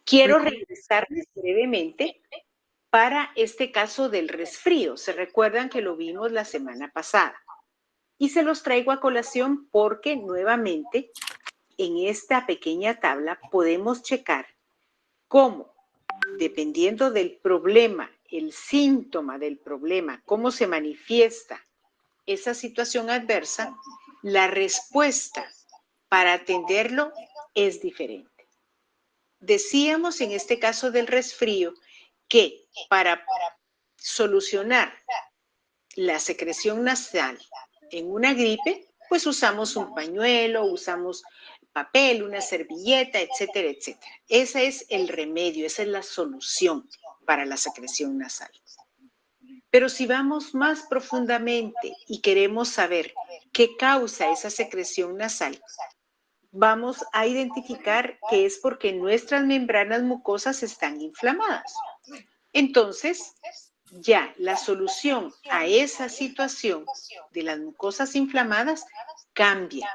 Quiero regresarles brevemente para este caso del resfrío. Se recuerdan que lo vimos la semana pasada. Y se los traigo a colación porque nuevamente en esta pequeña tabla podemos checar cómo, dependiendo del problema, el síntoma del problema, cómo se manifiesta esa situación adversa, la respuesta para atenderlo es diferente. Decíamos en este caso del resfrío que para solucionar la secreción nasal en una gripe, pues usamos un pañuelo, usamos papel, una servilleta, etcétera, etcétera. Ese es el remedio, esa es la solución para la secreción nasal. Pero si vamos más profundamente y queremos saber qué causa esa secreción nasal, vamos a identificar que es porque nuestras membranas mucosas están inflamadas. Entonces, ya la solución a esa situación de las mucosas inflamadas cambia.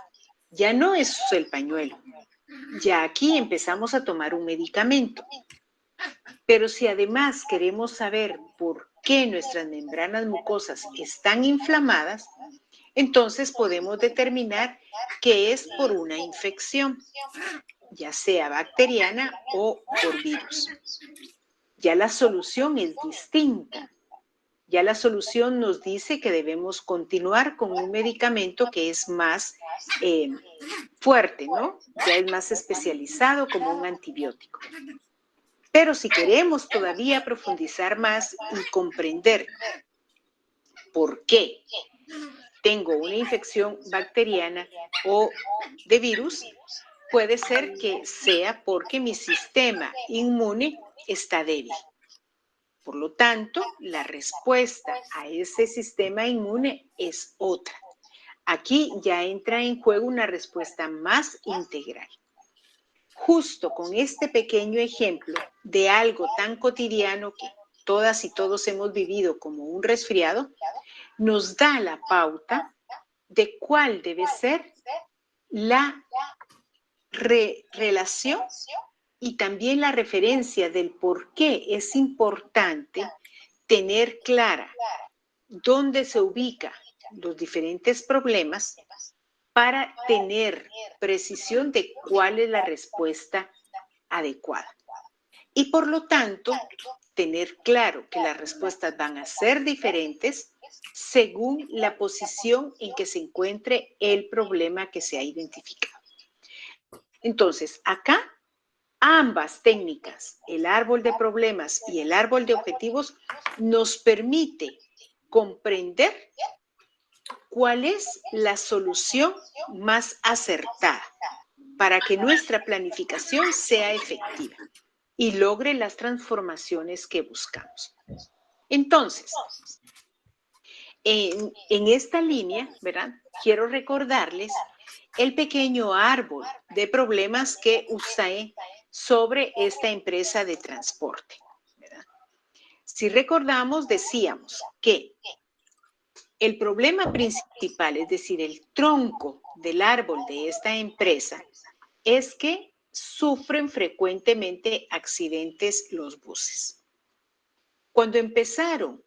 Ya no es el pañuelo. Ya aquí empezamos a tomar un medicamento. Pero si además queremos saber por qué nuestras membranas mucosas están inflamadas, entonces podemos determinar que es por una infección, ya sea bacteriana o por virus. Ya la solución es distinta. Ya la solución nos dice que debemos continuar con un medicamento que es más fuerte, ¿no? Ya es más especializado como un antibiótico. Pero si queremos todavía profundizar más y comprender por qué tengo una infección bacteriana o de virus, puede ser que sea porque mi sistema inmune está débil. Por lo tanto, la respuesta a ese sistema inmune es otra. Aquí ya entra en juego una respuesta más integral. Justo con este pequeño ejemplo de algo tan cotidiano que todas y todos hemos vivido como un resfriado, nos da la pauta de cuál debe ser la relación y también la referencia del por qué es importante tener clara dónde se ubican los diferentes problemas para tener precisión de cuál es la respuesta adecuada. Y por lo tanto, tener claro que las respuestas van a ser diferentes según la posición en que se encuentre el problema que se ha identificado. Entonces, acá ambas técnicas, el árbol de problemas y el árbol de objetivos, nos permite comprender cuál es la solución más acertada para que nuestra planificación sea efectiva y logre las transformaciones que buscamos. Entonces, en esta línea, ¿verdad? Quiero recordarles el pequeño árbol de problemas que usé sobre esta empresa de transporte, ¿verdad? Si recordamos, decíamos que el problema principal, es decir, el tronco del árbol de esta empresa, es que sufren frecuentemente accidentes los buses. Cuando empezaron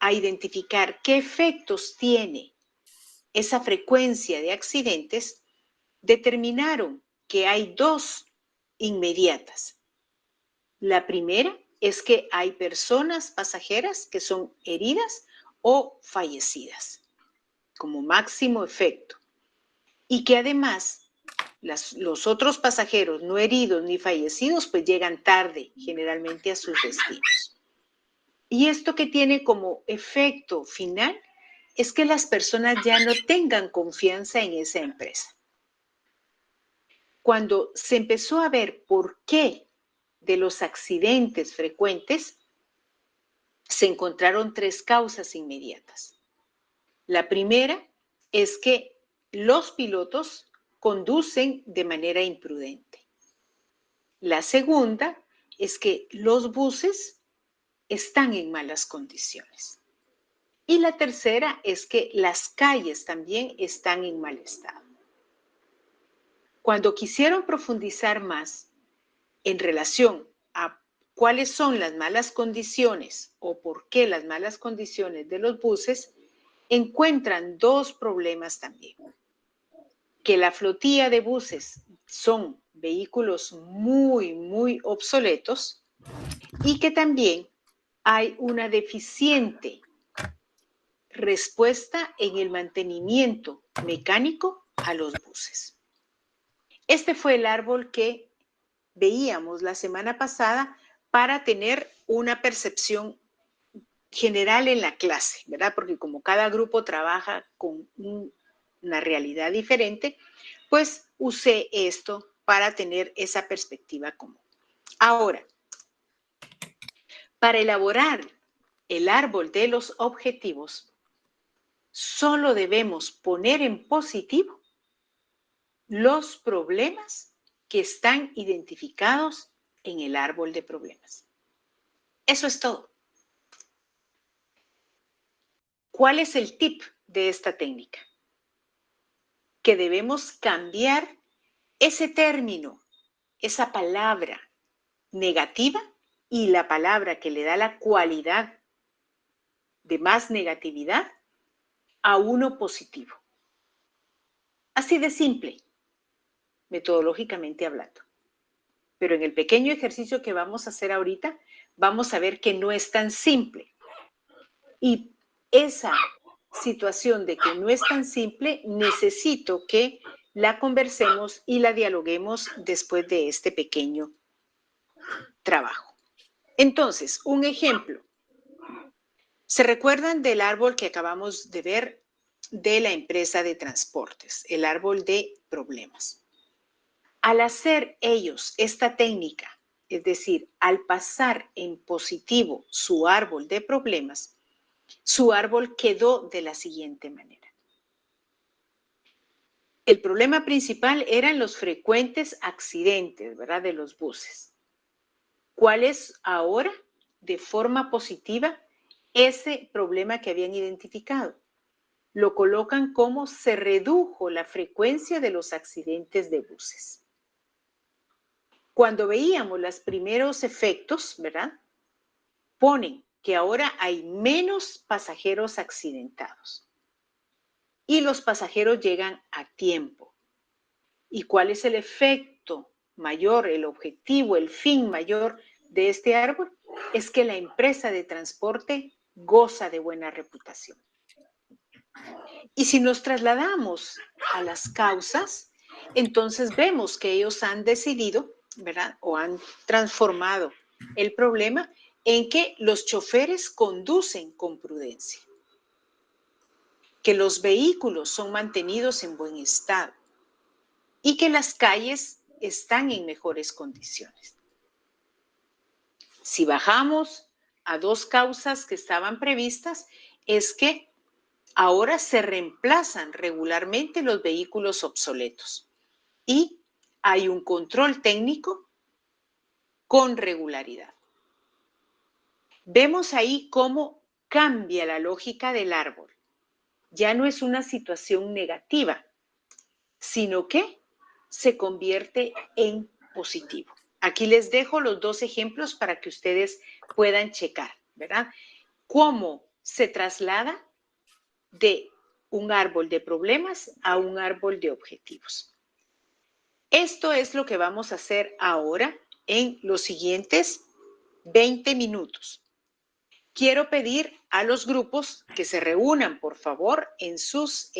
a identificar qué efectos tiene esa frecuencia de accidentes, determinaron que hay dos inmediatas. La primera es que hay personas pasajeras que son heridas o fallecidas, como máximo efecto, y que además los otros pasajeros no heridos ni fallecidos pues llegan tarde generalmente a sus destinos. Y esto que tiene como efecto final es que las personas ya no tengan confianza en esa empresa. Cuando se empezó a ver por qué de los accidentes frecuentes, se encontraron tres causas inmediatas. La primera es que los pilotos conducen de manera imprudente. La segunda es que los buses están en malas condiciones. Y la tercera es que las calles también están en mal estado. Cuando quisieron profundizar más en relación a cuáles son las malas condiciones o por qué las malas condiciones de los buses, encuentran dos problemas también. Que la flotilla de buses son vehículos muy, muy obsoletos y que también hay una deficiente respuesta en el mantenimiento mecánico a los buses. Este fue el árbol que veíamos la semana pasada para tener una percepción general en la clase, ¿verdad? Porque como cada grupo trabaja con una realidad diferente, pues usé esto para tener esa perspectiva común. Ahora, para elaborar el árbol de los objetivos, solo debemos poner en positivo los problemas que están identificados en el árbol de problemas. Eso es todo. ¿Cuál es el tip de esta técnica? Que debemos cambiar ese término, esa palabra negativa y la palabra que le da la cualidad de más negatividad a uno positivo. Así de simple, metodológicamente hablando. Pero en el pequeño ejercicio que vamos a hacer ahorita, vamos a ver que no es tan simple. Y esa situación de que no es tan simple, necesito que la conversemos y la dialoguemos después de este pequeño trabajo. Entonces, un ejemplo. ¿Se recuerdan del árbol que acabamos de ver de la empresa de transportes, el árbol de problemas? Al hacer ellos esta técnica, es decir, al pasar en positivo su árbol de problemas, su árbol quedó de la siguiente manera. El problema principal eran los frecuentes accidentes, ¿verdad?, de los buses. ¿Cuál es ahora, de forma positiva, ese problema que habían identificado? Lo colocan como se redujo la frecuencia de los accidentes de buses. Cuando veíamos los primeros efectos, ¿verdad?, ponen que ahora hay menos pasajeros accidentados y los pasajeros llegan a tiempo. ¿Y cuál es el efecto mayor, el objetivo, el fin mayor de este árbol? Es que la empresa de transporte goza de buena reputación. Y si nos trasladamos a las causas, entonces vemos que ellos han decidido, ¿verdad?, o han transformado el problema en que los choferes conducen con prudencia, que los vehículos son mantenidos en buen estado y que las calles están en mejores condiciones. Si bajamos a dos causas que estaban previstas, es que ahora se reemplazan regularmente los vehículos obsoletos y hay un control técnico con regularidad. Vemos ahí cómo cambia la lógica del árbol. Ya no es una situación negativa, sino que se convierte en positivo. Aquí les dejo los dos ejemplos para que ustedes puedan checar, ¿verdad? Cómo se traslada de un árbol de problemas a un árbol de objetivos. Esto es lo que vamos a hacer ahora en los siguientes 20 minutos. Quiero pedir a los grupos que se reúnan, por favor, en sus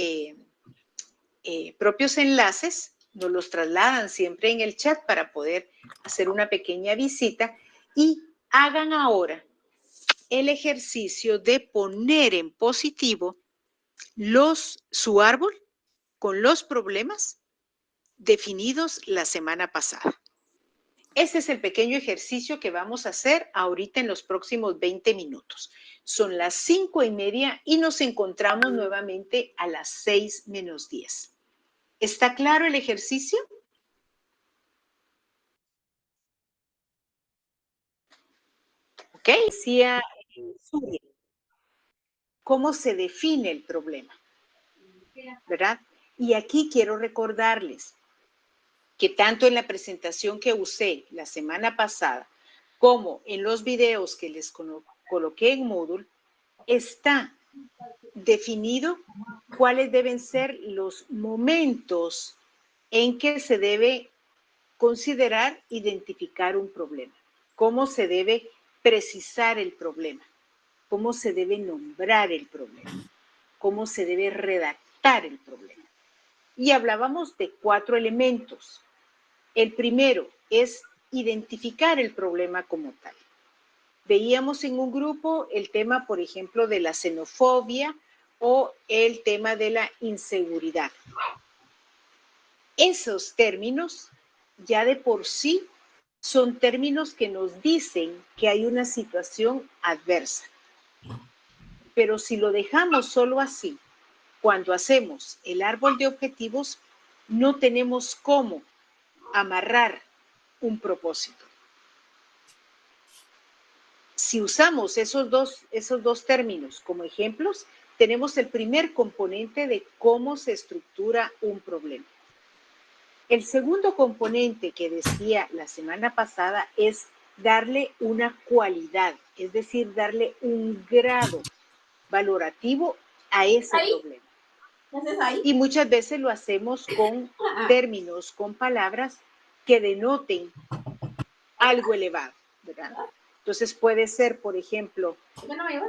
propios enlaces, nos los trasladan siempre en el chat para poder hacer una pequeña visita y hagan ahora el ejercicio de poner en positivo su árbol con los problemas definidos la semana pasada. Ese es el pequeño ejercicio que vamos a hacer ahorita en los próximos 20 minutos. Son las 5:30 y nos encontramos nuevamente a las 6 menos 10. ¿Está claro el ejercicio? ¿Ok? Decía Surya, ¿cómo se define el problema? ¿Verdad? Y aquí quiero recordarles que tanto en la presentación que usé la semana pasada como en los videos que les coloqué en Moodle, está definido cuáles deben ser los momentos en que se debe considerar identificar un problema, cómo se debe precisar el problema, cómo se debe nombrar el problema, cómo se debe redactar el problema. Y hablábamos de 4 elementos. El primero es identificar el problema como tal. Veíamos en un grupo el tema, por ejemplo, de la xenofobia o el tema de la inseguridad. Esos términos ya de por sí son términos que nos dicen que hay una situación adversa. Pero si lo dejamos solo así, cuando hacemos el árbol de objetivos, no tenemos cómo amarrar un propósito. Si usamos esos dos términos como ejemplos, tenemos el primer componente de cómo se estructura un problema. El segundo componente que decía la semana pasada es darle una cualidad, es decir, darle un grado valorativo a ese problema. Y muchas veces lo hacemos con términos, con palabras que denoten algo elevado, ¿verdad? Entonces puede ser, por ejemplo,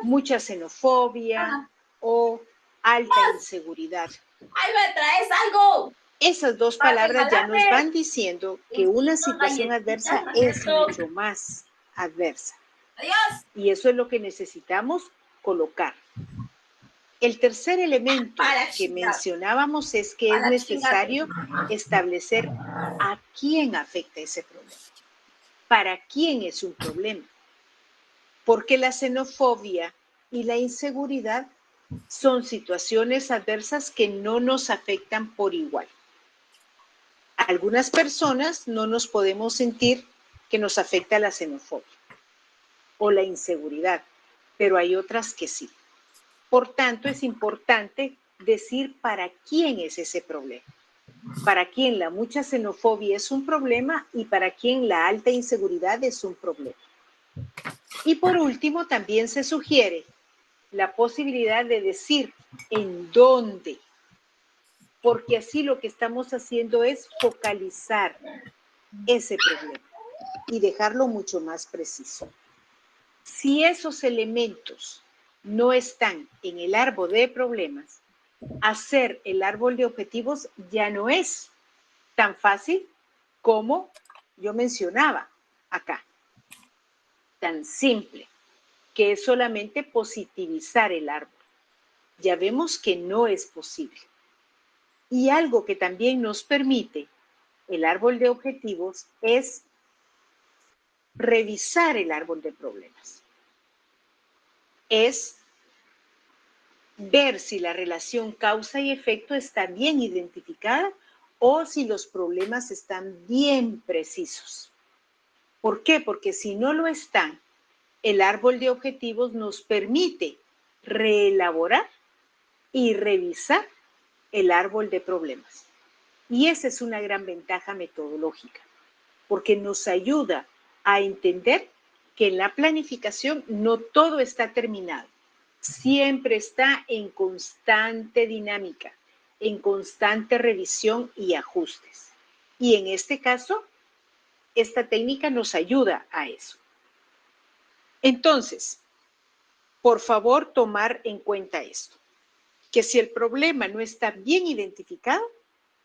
mucha xenofobia o alta inseguridad. ¡Ay, me traes algo! Esas dos palabras ya nos van diciendo que una situación adversa es mucho más adversa. Adiós. Y eso es lo que necesitamos colocar. El tercer elemento que mencionábamos es que es necesario establecer a quién afecta ese problema. ¿Para quién es un problema? Porque la xenofobia y la inseguridad son situaciones adversas que no nos afectan por igual. Algunas personas no nos podemos sentir que nos afecta la xenofobia o la inseguridad, pero hay otras que sí. Por tanto, es importante decir para quién es ese problema. Para quién la mucha xenofobia es un problema y para quién la alta inseguridad es un problema. Y por último, también se sugiere la posibilidad de decir en dónde, porque así lo que estamos haciendo es focalizar ese problema y dejarlo mucho más preciso. Si esos elementos no están en el árbol de problemas, hacer el árbol de objetivos ya no es tan fácil como yo mencionaba acá. Tan simple, que es solamente positivizar el árbol. Ya vemos que no es posible. Y algo que también nos permite el árbol de objetivos es revisar el árbol de problemas. Es ver si la relación causa y efecto está bien identificada o si los problemas están bien precisos. ¿Por qué? Porque si no lo están, el árbol de objetivos nos permite reelaborar y revisar el árbol de problemas. Y esa es una gran ventaja metodológica, porque nos ayuda a entender que en la planificación no todo está terminado. Siempre está en constante dinámica, en constante revisión y ajustes. Y en este caso, esta técnica nos ayuda a eso. Entonces, por favor, tomar en cuenta esto, que si el problema no está bien identificado,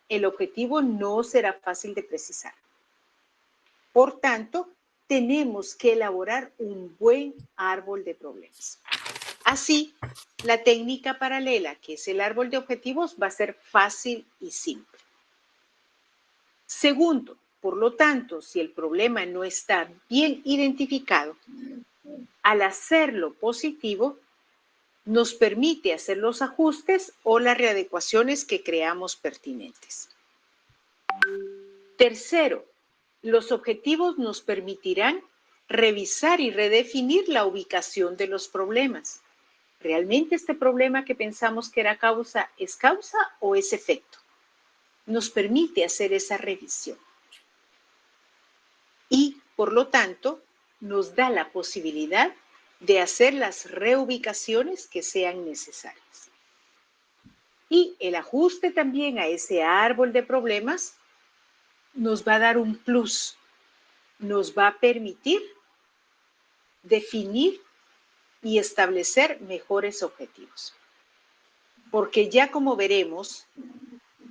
el objetivo no será fácil de precisar. Por tanto, tenemos que elaborar un buen árbol de problemas. Así, la técnica paralela, que es el árbol de objetivos, va a ser fácil y simple. Segundo, por lo tanto, si el problema no está bien identificado, al hacerlo positivo, nos permite hacer los ajustes o las readecuaciones que creamos pertinentes. Tercero, los objetivos nos permitirán revisar y redefinir la ubicación de los problemas. ¿Realmente este problema que pensamos que era causa es causa o es efecto? Nos permite hacer esa revisión. Y, por lo tanto, nos da la posibilidad de hacer las reubicaciones que sean necesarias. Y el ajuste también a ese árbol de problemas nos va a dar un plus, nos va a permitir definir y establecer mejores objetivos. Porque ya como veremos,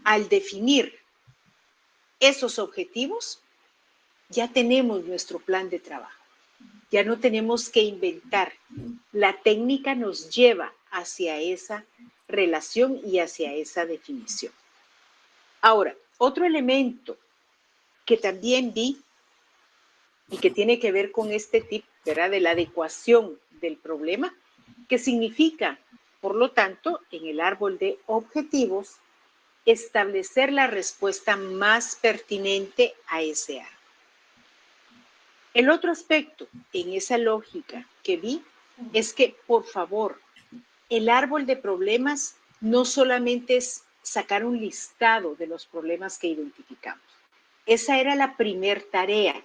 al definir esos objetivos, ya tenemos nuestro plan de trabajo. Ya no tenemos que inventar. La técnica nos lleva hacia esa relación y hacia esa definición. Ahora, otro elemento que también vi y que tiene que ver con este tip, ¿verdad?, de la adecuación del problema, que significa, por lo tanto, en el árbol de objetivos, establecer la respuesta más pertinente a ese árbol. El otro aspecto en esa lógica que vi es que, por favor, el árbol de problemas no solamente es sacar un listado de los problemas que identificamos. Esa era la primer tarea,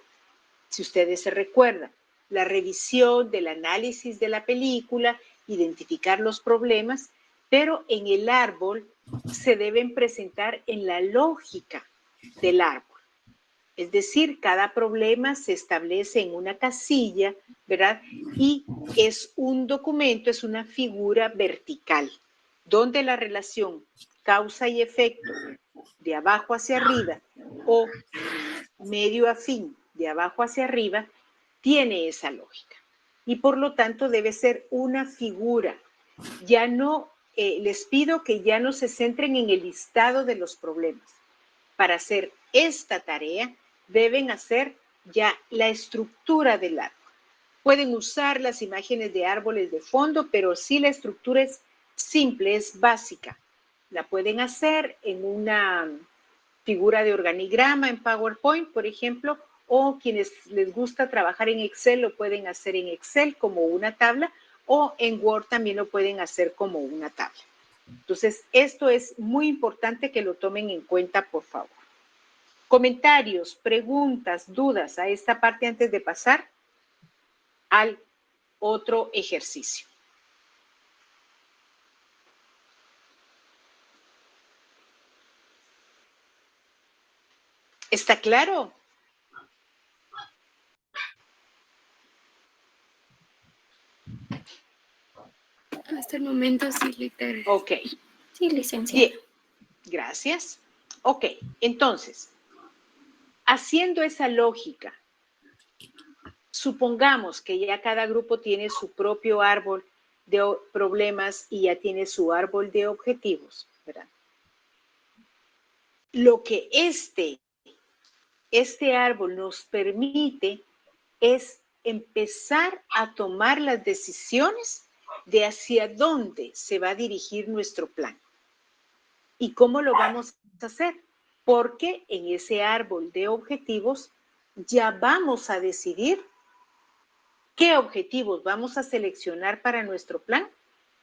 si ustedes se recuerdan, la revisión del análisis de la película, identificar los problemas, pero en el árbol se deben presentar en la lógica del árbol. Es decir, cada problema se establece en una casilla, ¿verdad? Y es un documento, es una figura vertical, donde la relación causa y efecto de abajo hacia arriba o medio a fin de abajo hacia arriba tiene esa lógica. Y por lo tanto debe ser una figura. Ya no, les pido que ya no se centren en el listado de los problemas. Para hacer esta tarea, deben hacer ya la estructura del árbol. Pueden usar las imágenes de árboles de fondo, pero sí la estructura es simple, es básica. La pueden hacer en una figura de organigrama en PowerPoint, por ejemplo, o quienes les gusta trabajar en Excel lo pueden hacer en Excel como una tabla, o en Word también lo pueden hacer como una tabla. Entonces, esto es muy importante que lo tomen en cuenta, por favor. Comentarios, preguntas, dudas a esta parte antes de pasar al otro ejercicio. ¿Está claro? Hasta el momento sí, Lecter. Ok. Sí, licenciada. Bien, gracias. Ok, entonces, haciendo esa lógica, supongamos que ya cada grupo tiene su propio árbol de problemas y ya tiene su árbol de objetivos, ¿verdad? Lo que este árbol nos permite es empezar a tomar las decisiones de hacia dónde se va a dirigir nuestro plan. ¿Y cómo lo vamos a hacer? Porque en ese árbol de objetivos ya vamos a decidir qué objetivos vamos a seleccionar para nuestro plan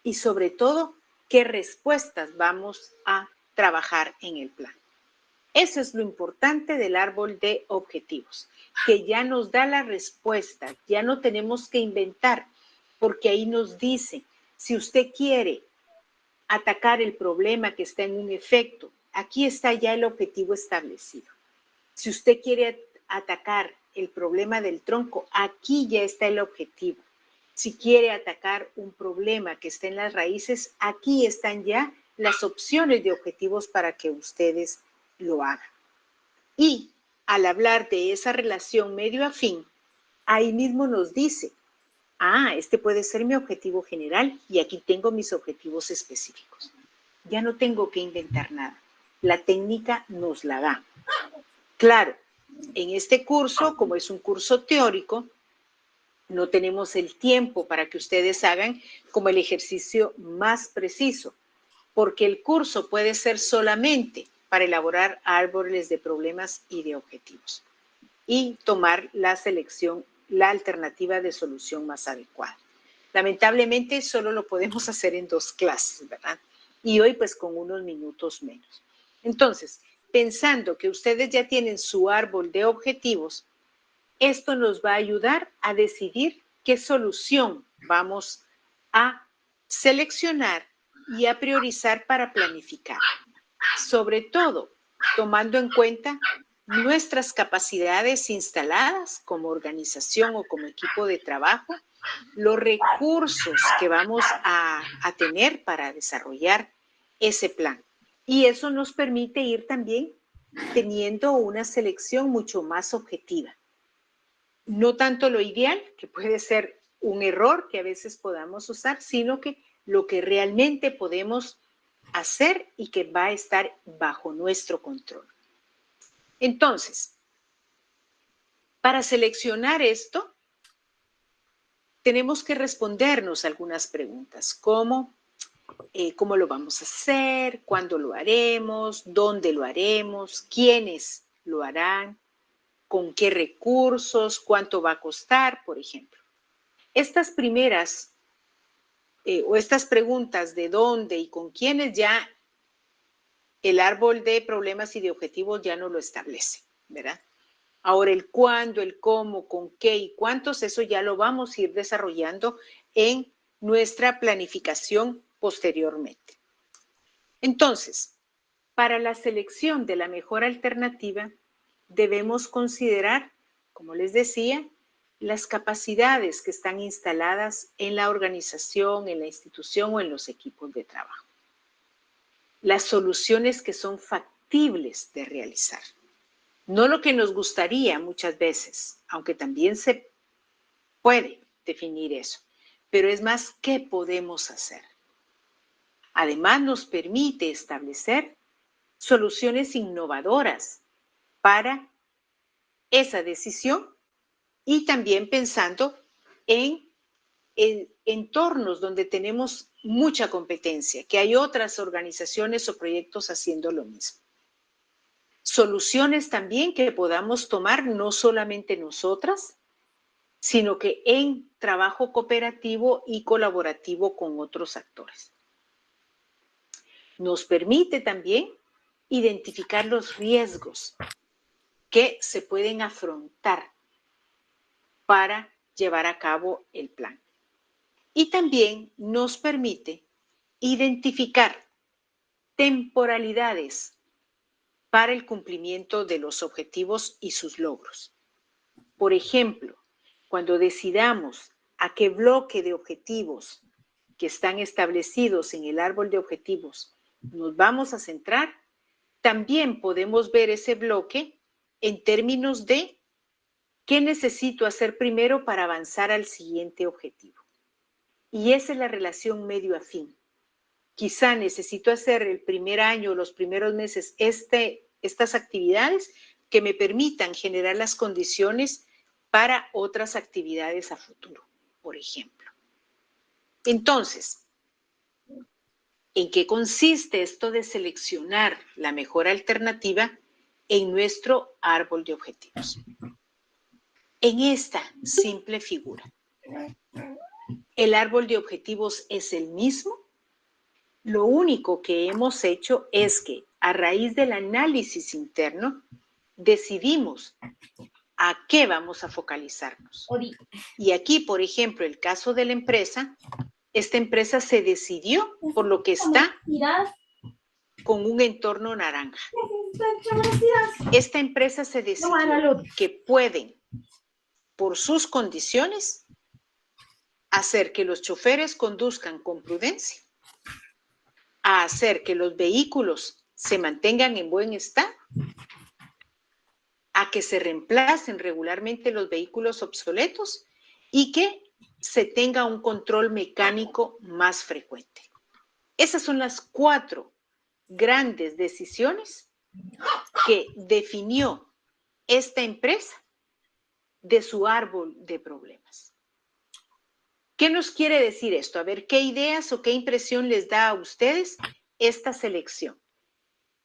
y sobre todo qué respuestas vamos a trabajar en el plan. Eso es lo importante del árbol de objetivos, que ya nos da la respuesta, ya no tenemos que inventar, porque ahí nos dice, si usted quiere atacar el problema que está en un efecto, aquí está ya el objetivo establecido. Si usted quiere atacar el problema del tronco, aquí ya está el objetivo. Si quiere atacar un problema que está en las raíces, aquí están ya las opciones de objetivos para que ustedes lo hagan. Y al hablar de esa relación medio a fin, ahí mismo nos dice, este puede ser mi objetivo general y aquí tengo mis objetivos específicos. Ya no tengo que inventar nada. La técnica nos la da. Claro, en este curso, como es un curso teórico, no tenemos el tiempo para que ustedes hagan como el ejercicio más preciso, porque el curso puede ser solamente para elaborar árboles de problemas y de objetivos y tomar la selección, la alternativa de solución más adecuada. Lamentablemente solo lo podemos hacer en 2 clases, ¿verdad? Y hoy pues con unos minutos menos. Entonces, pensando que ustedes ya tienen su árbol de objetivos, Esto nos va a ayudar a decidir qué solución vamos a seleccionar y a priorizar para planificar. Sobre todo, tomando en cuenta nuestras capacidades instaladas como organización o como equipo de trabajo, los recursos que vamos a tener para desarrollar ese plan. Y eso nos permite ir también teniendo una selección mucho más objetiva. No tanto lo ideal, que puede ser un error que a veces podamos usar, sino que lo que realmente podemos hacer y que va a estar bajo nuestro control. Entonces, para seleccionar esto, tenemos que respondernos algunas preguntas, como cómo lo vamos a hacer, cuándo lo haremos, dónde lo haremos, quiénes lo harán, con qué recursos, cuánto va a costar, por ejemplo. Estas primeras o estas preguntas de dónde y con quiénes ya el árbol de problemas y de objetivos ya no lo establece, ¿verdad? Ahora el cuándo, el cómo, con qué y cuántos, eso ya lo vamos a ir desarrollando en nuestra planificación posteriormente. Entonces, para la selección de la mejor alternativa, debemos considerar, como les decía, las capacidades que están instaladas en la organización, en la institución o en los equipos de trabajo. Las soluciones que son factibles de realizar. No lo que nos gustaría muchas veces, aunque también se puede definir eso, pero es más qué podemos hacer. Además, nos permite establecer soluciones innovadoras para esa decisión y también pensando en entornos donde tenemos mucha competencia, que hay otras organizaciones o proyectos haciendo lo mismo. Soluciones también que podamos tomar no solamente nosotras, sino que en trabajo cooperativo y colaborativo con otros actores. Nos permite también identificar los riesgos que se pueden afrontar para llevar a cabo el plan. Y también nos permite identificar temporalidades para el cumplimiento de los objetivos y sus logros. Por ejemplo, cuando decidamos a qué bloque de objetivos que están establecidos en el árbol de objetivos nos vamos a centrar, también podemos ver ese bloque en términos de qué necesito hacer primero para avanzar al siguiente objetivo. Y esa es la relación medio a fin. Quizá necesito hacer el primer año, los primeros meses, estas actividades que me permitan generar las condiciones para otras actividades a futuro, por ejemplo. Entonces, ¿en qué consiste esto de seleccionar la mejor alternativa en nuestro árbol de objetivos? En esta simple figura, ¿el árbol de objetivos es el mismo? Lo único que hemos hecho es que, a raíz del análisis interno, decidimos a qué vamos a focalizarnos. Y aquí, por ejemplo, el caso de la empresa, esta empresa se decidió por lo que está con un entorno naranja. Esta empresa se decidió que pueden, por sus condiciones, hacer que los choferes conduzcan con prudencia, a hacer que los vehículos se mantengan en buen estado, a que se reemplacen regularmente los vehículos obsoletos y que se tenga un control mecánico más frecuente. Esas son las 4 grandes decisiones que definió esta empresa de su árbol de problemas. ¿Qué nos quiere decir esto? A ver, ¿qué ideas o qué impresión les da a ustedes esta selección?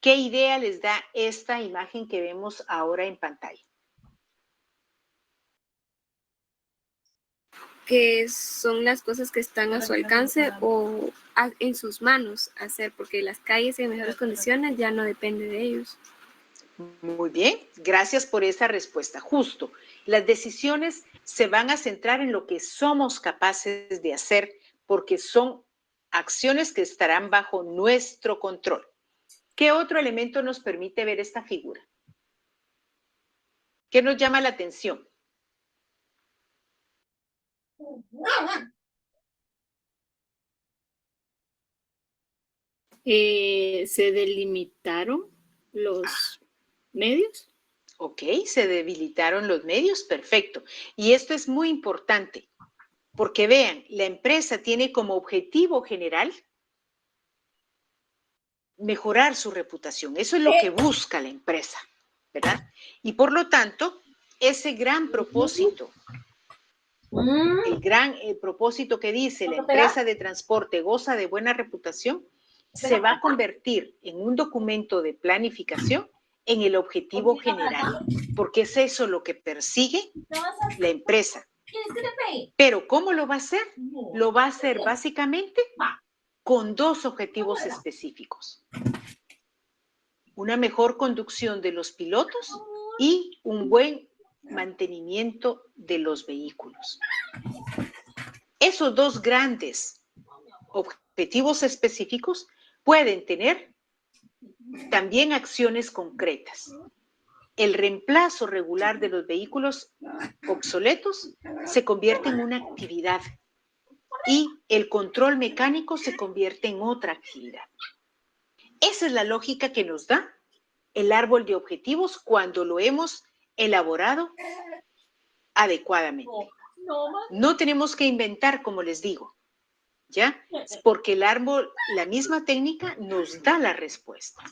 ¿Qué idea les da esta imagen que vemos ahora en pantalla? Que son las cosas que están a su alcance o en sus manos hacer, porque las calles en mejores condiciones ya no depende de ellos. Muy bien, gracias por esa respuesta. Justo, Las decisiones se van a centrar en lo que somos capaces de hacer porque son acciones que estarán bajo nuestro control. ¿Qué otro elemento nos permite ver esta figura? ¿Qué nos llama la atención? Se delimitaron los medios. Ok, se debilitaron los medios, perfecto. Y esto es muy importante, porque vean, la empresa tiene como objetivo general mejorar su reputación. Eso es lo que busca la empresa, ¿verdad? Y por lo tanto, ese gran propósito, el gran propósito que dice la empresa de transporte goza de buena reputación, se va a convertir en un documento de planificación en el objetivo general, porque es eso lo que persigue la empresa. Pero ¿cómo lo va a hacer? Lo va a hacer básicamente con dos objetivos específicos. Una mejor conducción de los pilotos y un buen mantenimiento de los vehículos. Esos dos grandes objetivos específicos pueden tener también acciones concretas. El reemplazo regular de los vehículos obsoletos se convierte en una actividad y el control mecánico se convierte en otra actividad. Esa es la lógica que nos da el árbol de objetivos cuando lo hemos elaborado adecuadamente. No tenemos que inventar, como les digo, ¿ya? Porque el árbol, la misma técnica nos da la respuesta.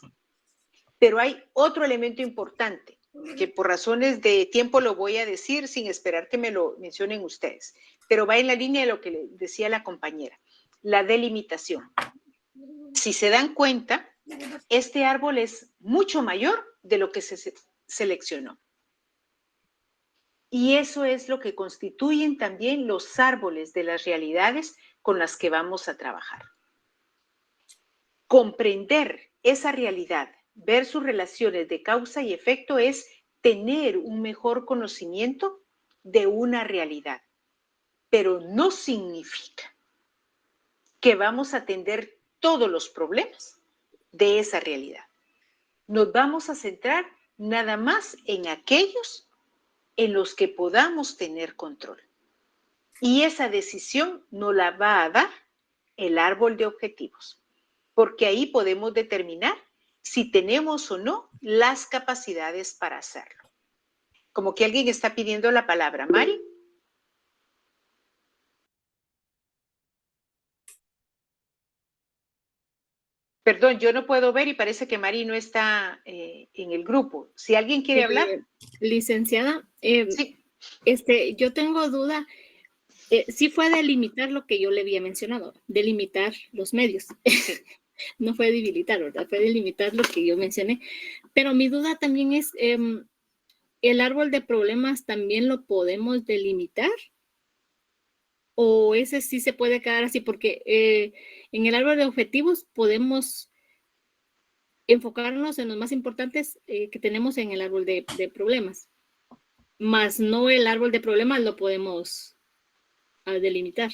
Pero hay otro elemento importante, que por razones de tiempo lo voy a decir sin esperar que me lo mencionen ustedes, pero va en la línea de lo que le decía la compañera, la delimitación. Si se dan cuenta, este árbol es mucho mayor de lo que se seleccionó. Y eso es lo que constituyen también los árboles de las realidades con las que vamos a trabajar. Comprender esa realidad, ver sus relaciones de causa y efecto es tener un mejor conocimiento de una realidad, pero no significa que vamos a atender todos los problemas de esa realidad. Nos vamos a centrar nada más en aquellos en los que podamos tener control. Y esa decisión nos la va a dar el árbol de objetivos, porque ahí podemos determinar si tenemos o no las capacidades para hacerlo. Como que alguien está pidiendo la palabra. Mari. Perdón, yo no puedo ver y parece que Mari no está en el grupo. Si alguien quiere hablar. Licenciada, Sí. Yo tengo duda. Sí fue delimitar lo que yo le había mencionado, delimitar los medios. No fue debilitar, ¿verdad? Fue delimitar lo que yo mencioné. Pero mi duda también es, ¿el árbol de problemas también lo podemos delimitar? ¿O ese sí se puede quedar así? Porque en el árbol de objetivos podemos enfocarnos en los más importantes que tenemos en el árbol de problemas. Más no el árbol de problemas lo podemos delimitar.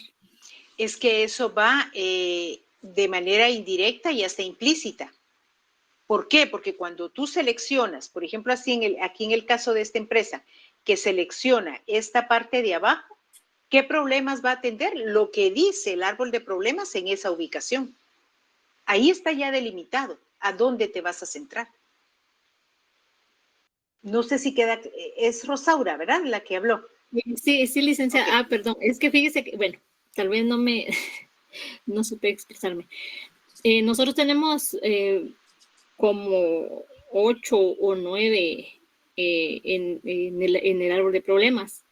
Es que eso va de manera indirecta y hasta implícita. ¿Por qué? Porque cuando tú seleccionas, por ejemplo, así aquí en el caso de esta empresa, que selecciona esta parte de abajo, ¿qué problemas va a atender? Lo que dice el árbol de problemas en esa ubicación. Ahí está ya delimitado a dónde te vas a centrar. No sé si queda, es Rosaura, ¿verdad? La que habló. Sí, licenciada. Okay. Perdón, es que fíjese que, bueno, tal vez no supe expresarme. Nosotros tenemos como 8 o 9 en el árbol de problemas.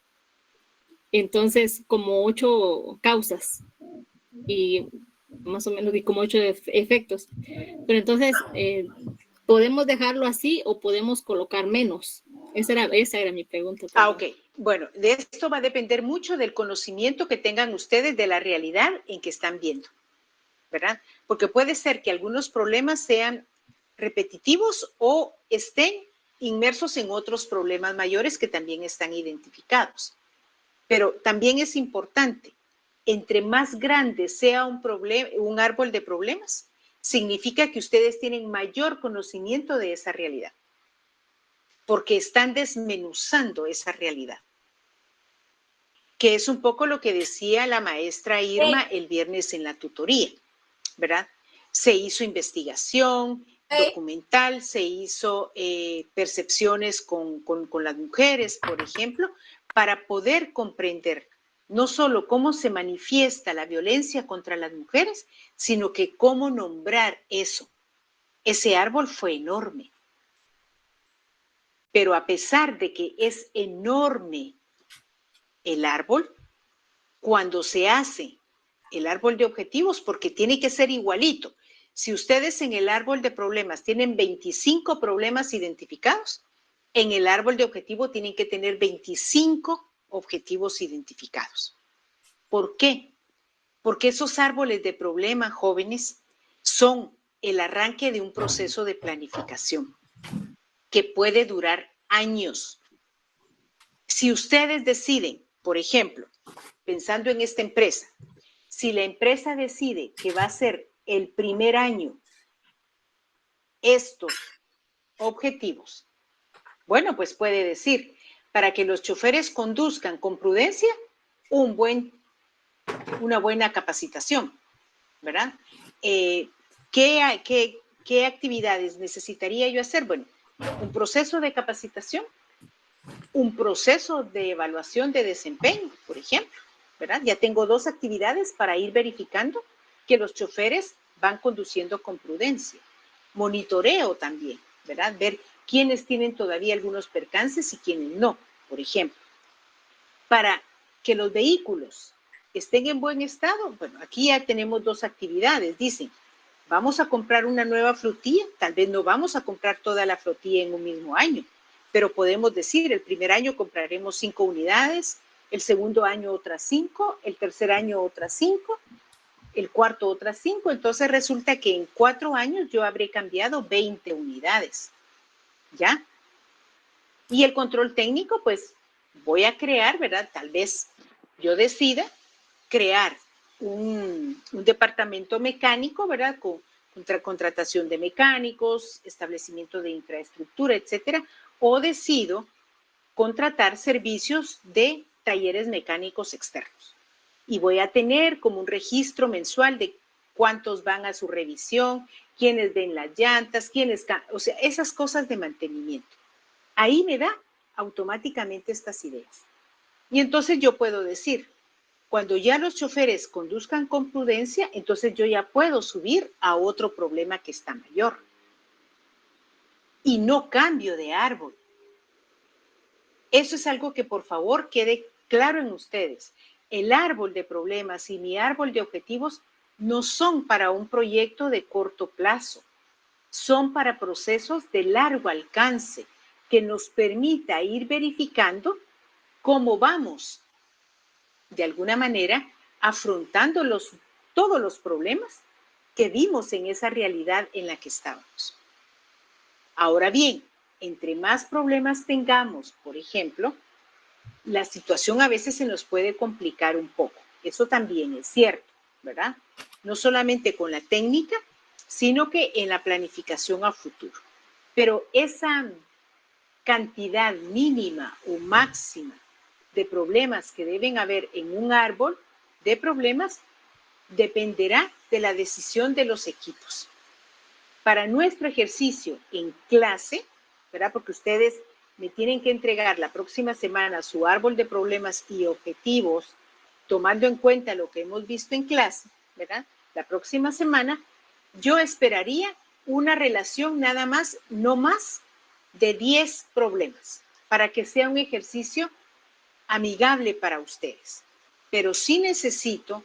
Entonces, como 8 causas y más o menos como 8 efectos. Pero entonces, ¿podemos dejarlo así o podemos colocar menos? Esa era mi pregunta. Ok. Bueno, de esto va a depender mucho del conocimiento que tengan ustedes de la realidad en que están viendo, ¿verdad? Porque puede ser que algunos problemas sean repetitivos o estén inmersos en otros problemas mayores que también están identificados. Pero también es importante, entre más grande sea un árbol de problemas, significa que ustedes tienen mayor conocimiento de esa realidad, porque están desmenuzando esa realidad, que es un poco lo que decía la maestra Irma el viernes en la tutoría, ¿verdad? Se hizo investigación documental, se hizo percepciones con las mujeres, por ejemplo, para poder comprender no solo cómo se manifiesta la violencia contra las mujeres, sino que cómo nombrar eso. Ese árbol fue enorme. Pero a pesar de que es enorme el árbol, cuando se hace el árbol de objetivos, porque tiene que ser igualito. Si ustedes en el árbol de problemas tienen 25 problemas identificados, en el árbol de objetivo tienen que tener 25 objetivos identificados. ¿Por qué? Porque esos árboles de problema, jóvenes, son el arranque de un proceso de planificación que puede durar años. Si ustedes deciden, por ejemplo, pensando en esta empresa, si la empresa decide que va a ser el primer año estos objetivos, bueno, pues puede decir, para que los choferes conduzcan con prudencia, una buena capacitación, ¿verdad? ¿Qué actividades necesitaría yo hacer? Bueno, un proceso de capacitación, un proceso de evaluación de desempeño, por ejemplo, ¿verdad? Ya tengo 2 actividades para ir verificando que los choferes van conduciendo con prudencia. Monitoreo también, ¿verdad? Ver quiénes tienen todavía algunos percances y quiénes no, por ejemplo. Para que los vehículos estén en buen estado, bueno, aquí ya tenemos 2 actividades. Dicen, vamos a comprar una nueva flotilla, tal vez no vamos a comprar toda la flotilla en un mismo año, pero podemos decir, el primer año compraremos 5 unidades, el segundo año otras 5, el tercer año otras 5, el cuarto otras 5, entonces resulta que en 4 años yo habré cambiado 20 unidades, ¿ya? Y el control técnico, pues voy a crear, ¿verdad? Tal vez yo decida crear un departamento mecánico, ¿verdad? Con contratación de mecánicos, establecimiento de infraestructura, etcétera, o decido contratar servicios de talleres mecánicos externos. Y voy a tener como un registro mensual de cuántos van a su revisión, quiénes ven las llantas, o sea, esas cosas de mantenimiento. Ahí me da automáticamente estas ideas. Y entonces yo puedo decir, cuando ya los choferes conduzcan con prudencia, entonces yo ya puedo subir a otro problema que está mayor. Y no cambio de árbol. Eso es algo que por favor quede claro en ustedes. El árbol de problemas y mi árbol de objetivos no son para un proyecto de corto plazo, son para procesos de largo alcance que nos permita ir verificando cómo vamos, de alguna manera, afrontando todos los problemas que vimos en esa realidad en la que estábamos. Ahora bien, entre más problemas tengamos, por ejemplo, la situación a veces se nos puede complicar un poco. Eso también es cierto, ¿verdad? No solamente con la técnica, sino que en la planificación a futuro. Pero esa cantidad mínima o máxima de problemas que deben haber en un árbol de problemas dependerá de la decisión de los equipos. Para nuestro ejercicio en clase, ¿verdad? Porque ustedes me tienen que entregar la próxima semana su árbol de problemas y objetivos, tomando en cuenta lo que hemos visto en clase, ¿verdad? La próxima semana yo esperaría una relación nada más, no más de 10 problemas, para que sea un ejercicio amigable para ustedes. Pero sí necesito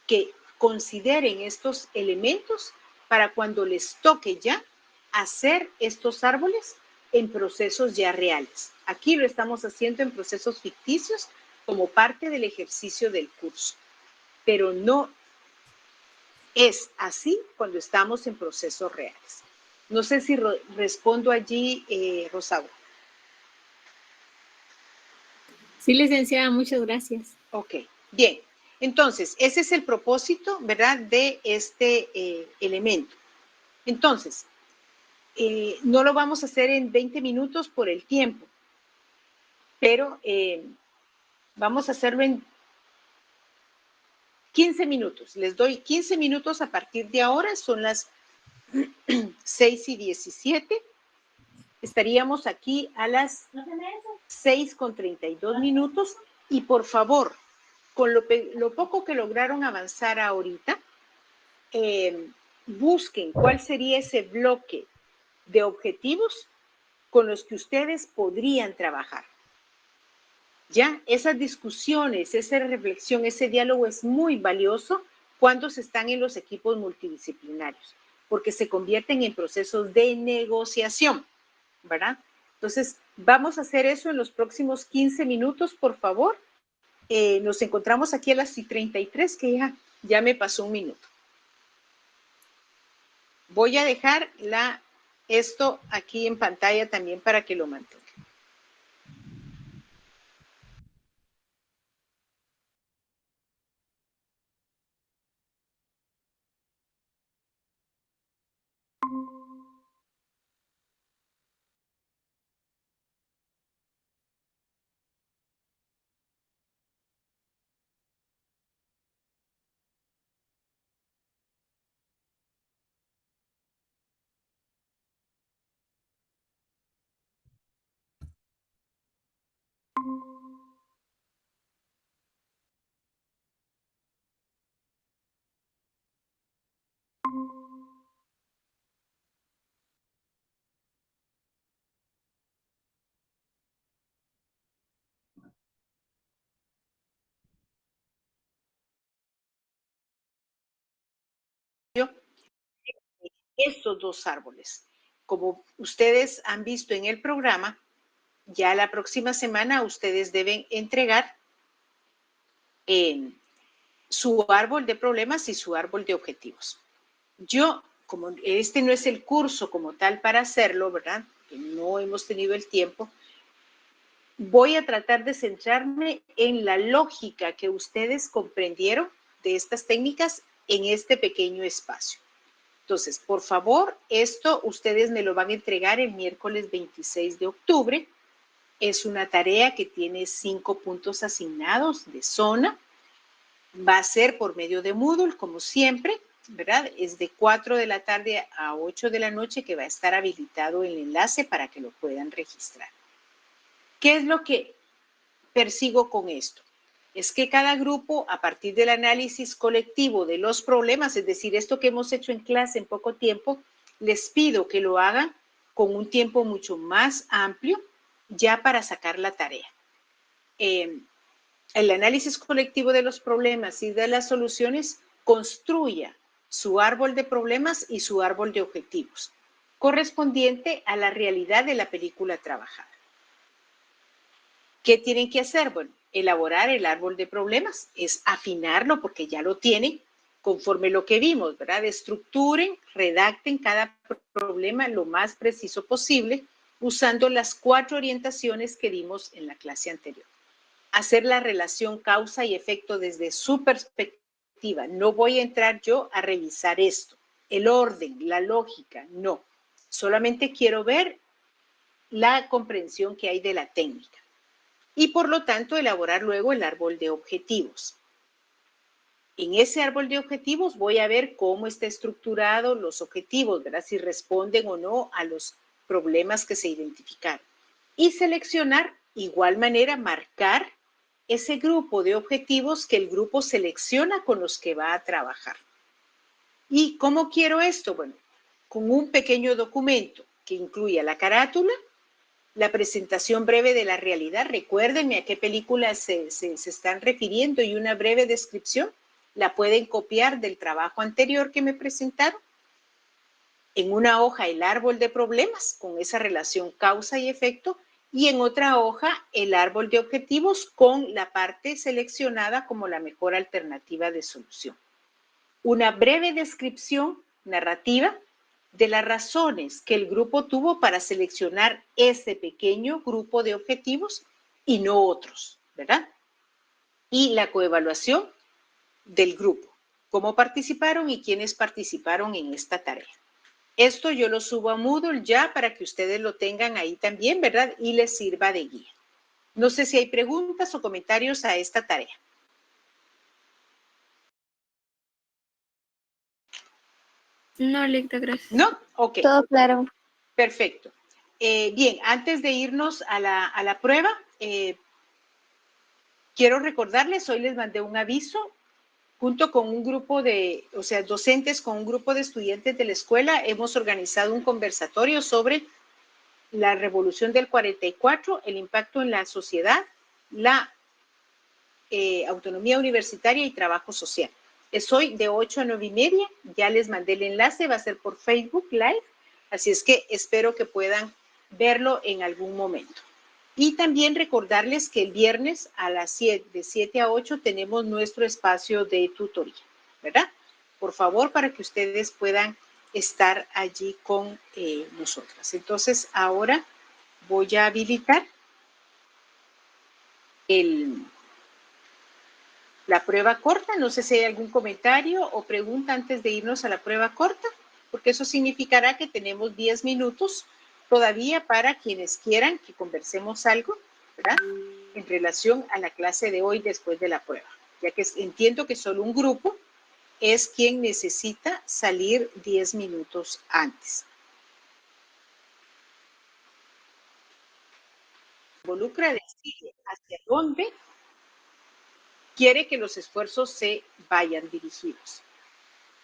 que consideren estos elementos para cuando les toque ya hacer estos árboles en procesos ya reales. Aquí lo estamos haciendo en procesos ficticios como parte del ejercicio del curso, pero no es así cuando estamos en procesos reales. No sé si respondo allí, Rosaura. Sí, licenciada, muchas gracias. Ok, bien. Entonces, ese es el propósito, ¿verdad?, de este elemento. Entonces, no lo vamos a hacer en 20 minutos por el tiempo, pero vamos a hacerlo en 15 minutos. Les doy 15 minutos a partir de ahora, son las 6:17. Estaríamos aquí a las 6:32 minutos y por favor, con lo poco que lograron avanzar ahorita, busquen cuál sería ese bloque de objetivos con los que ustedes podrían trabajar. Ya, esas discusiones, esa reflexión, ese diálogo es muy valioso cuando se están en los equipos multidisciplinarios, porque se convierten en procesos de negociación, ¿verdad? Entonces, vamos a hacer eso en los próximos 15 minutos, por favor. Nos encontramos aquí a las 33, que ya me pasó un minuto. Voy a dejar esto aquí en pantalla también para que lo mantengan. Estos dos árboles. Como ustedes han visto en el programa, ya la próxima semana ustedes deben entregar su árbol de problemas y su árbol de objetivos. Yo, como este no es el curso como tal para hacerlo, ¿verdad? Que no hemos tenido el tiempo, voy a tratar de centrarme en la lógica que ustedes comprendieron de estas técnicas en este pequeño espacio. Entonces, por favor, esto ustedes me lo van a entregar el miércoles 26 de octubre. Es una tarea que tiene 5 puntos asignados de zona. Va a ser por medio de Moodle, como siempre, ¿verdad? Es de 4 de la tarde a 8 de la noche que va a estar habilitado el enlace para que lo puedan registrar. ¿Qué es lo que persigo con esto? Es que cada grupo, a partir del análisis colectivo de los problemas, es decir, esto que hemos hecho en clase en poco tiempo, les pido que lo hagan con un tiempo mucho más amplio ya para sacar la tarea. El análisis colectivo de los problemas y de las soluciones construya su árbol de problemas y su árbol de objetivos, correspondiente a la realidad de la película trabajada. ¿Qué tienen que hacer? Bueno, elaborar el árbol de problemas, es afinarlo porque ya lo tienen, conforme lo que vimos, ¿verdad? Estructuren, redacten cada problema lo más preciso posible, usando las 4 orientaciones que dimos en la clase anterior. Hacer la relación causa y efecto desde su perspectiva. No voy a entrar yo a revisar esto, el orden, la lógica, no. Solamente quiero ver la comprensión que hay de la técnica. Y por lo tanto elaborar luego el árbol de objetivos. En ese árbol de objetivos voy a ver cómo está estructurado los objetivos, ¿verdad? Si responden o no a los problemas que se identificaron. Y seleccionar, igual manera, marcar ese grupo de objetivos que el grupo selecciona con los que va a trabajar. ¿Y cómo quiero esto? Bueno, con un pequeño documento que incluya la carátula, la presentación breve de la realidad, recuérdenme a qué película se están refiriendo y una breve descripción, la pueden copiar del trabajo anterior que me presentaron. En una hoja el árbol de problemas con esa relación causa y efecto y en otra hoja el árbol de objetivos con la parte seleccionada como la mejor alternativa de solución. Una breve descripción narrativa de las razones que el grupo tuvo para seleccionar ese pequeño grupo de objetivos y no otros, ¿verdad? Y la coevaluación del grupo, cómo participaron y quiénes participaron en esta tarea. Esto yo lo subo a Moodle ya para que ustedes lo tengan ahí también, ¿verdad? Y les sirva de guía. No sé si hay preguntas o comentarios a esta tarea. No, Licta, gracias. ¿No? Ok. Todo claro. Perfecto. Bien, antes de irnos a la prueba, quiero recordarles, hoy les mandé un aviso junto con un grupo de, o sea, docentes con un grupo de estudiantes de la escuela, hemos organizado un conversatorio sobre la revolución del 44, el impacto en la sociedad, la autonomía universitaria y trabajo social. Es hoy de 8 a 9:30, ya les mandé el enlace, va a ser por Facebook Live, así es que espero que puedan verlo en algún momento. Y también recordarles que el viernes a las 7, de 7 a 8, tenemos nuestro espacio de tutoría, ¿verdad? Por favor, para que ustedes puedan estar allí con nosotras. Entonces, ahora voy a habilitar la prueba corta. No sé si hay algún comentario o pregunta antes de irnos a la prueba corta, porque eso significará que tenemos 10 minutos todavía para quienes quieran que conversemos algo, ¿verdad? En relación a la clase de hoy después de la prueba, ya que entiendo que solo un grupo es quien necesita salir 10 minutos antes. Involucra decir hacia dónde quiere que los esfuerzos se vayan dirigidos.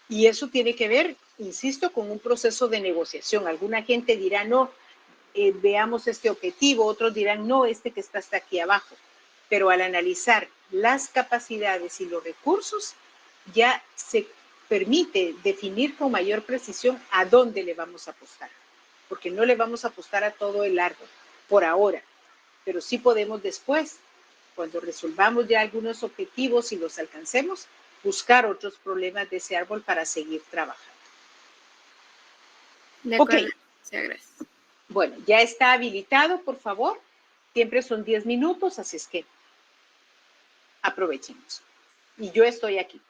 Y eso tiene que ver, insisto, con un proceso de negociación. Alguna gente dirá, no, veamos este objetivo, otros dirán, no, este que está hasta aquí abajo. Pero al analizar las capacidades y los recursos, ya se permite definir con mayor precisión a dónde le vamos a apostar. Porque no le vamos a apostar a todo el árbol, por ahora. Pero sí podemos después, cuando resolvamos ya algunos objetivos y los alcancemos, buscar otros problemas de ese árbol para seguir trabajando. De acuerdo. Ok. Sí, gracias. Bueno, ya está habilitado, por favor. Siempre son 10 minutos, así es que aprovechemos. Y yo estoy aquí.